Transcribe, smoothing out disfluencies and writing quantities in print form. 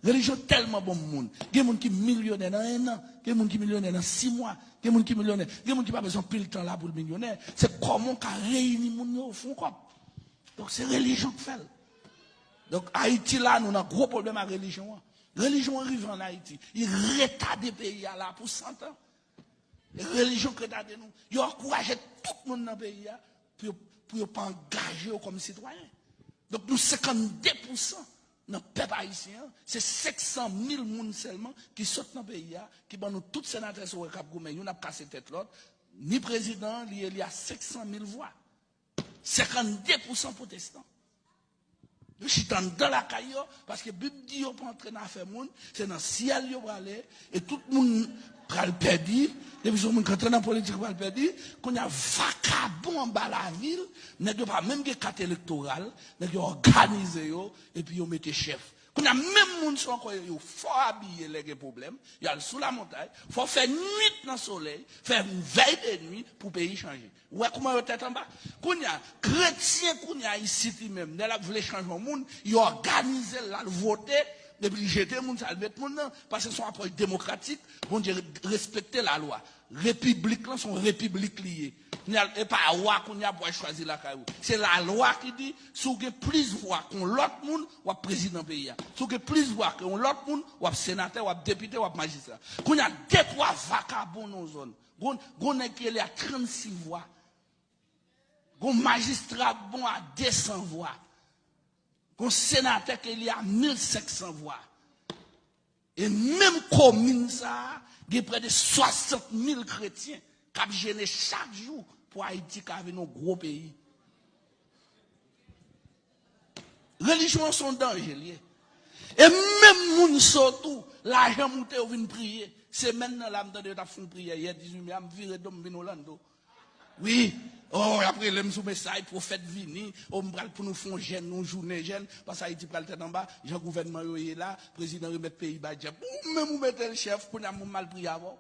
Religion tellement bon monde. Il y a des gens qui sont millionnaires dans un an, il y a des gens qui sont millionnaires dans 6 mois, il y a des gens qui sont millionnaires, il y a des gens qui n'ont pas besoin de pile temps là pour le millionnaire. C'est comment on réunit les gens au fond. Donc c'est religion qui fait. Donc Haïti là, nous avons un gros problème avec la religion. La religion arrive en Haïti. Il retarde le pays là pour 100 ans. La religion qui retarde nous. Il encourage tout le monde dans le pays pour ne pas engager comme citoyen. Donc nous 52%. Dans le peuple haïtien, c'est 500 000 personnes seulement qui sortent dans le pays, qui ont tous les sénateurs sur le Cap Goumé, ils n'ont pas cassé tête l'autre, ni président, il y a 500 000 voix. 52% protestants. Je suis dans la caillou, parce que la Bible dit qu'on peut entrer dans l'affaire monde, c'est dans le ciel qu'on va aller, et tout le monde va le perdre, et puis tout le monde dans la politique va le perdre, qu'on y a vacabond en bas la ville, n'est pas même des cartes électorales, n'est pas organisé, et puis on met chef. Qu'on a même monde sont encore, il faut habiller les problèmes, il y a sous la montagne, il faut faire nuit dans le soleil, faire une veille de nuit pour le pays changer. Ouais, comment vous êtes en bas? Qu'on y a chrétien, qu'on y a ici même, dans la voulait changer le monde, il organise la voter, et puis jeter le monde, ça le mettre le monde, parce que c'est une approche démocratique, on dit respecter la loi. République, là, sont républiques liées. Et pas la loi qu'on a pour choisir la caillou. C'est la loi qui dit, si vous avez plus de voix qu'on l'autre monde, ou président pays. Si vous avez plus de voix qu'on l'autre monde, ou sénateur, ou député, ou magistrat. Qu'on a 2-3 vagabonds dans la zone. Qu'on a qui est à 36 voix. Qu'on magistrat bon à 200 voix. Qu'on sénateur qui est à 1500 voix. Et même commune ça, il y a près de 60 000 chrétiens qui gênent chaque jour pour Haïti qui avait nos gros pays. Religion sont dangereuses. Et même moun surtout, l'argent monté ou vient prier. C'est maintenant là, je vais faire une prière. Il y a 18 mai, je vais virer Orlando. Oui. Oh, après, les sous message, prophète vini, on va pour nous faire jeune, nous journée jeune, parce que Haïti pral tête en bas, le gouvernement est là, président remet pays bas, même vous mettez le chef pour nous mal prier avant.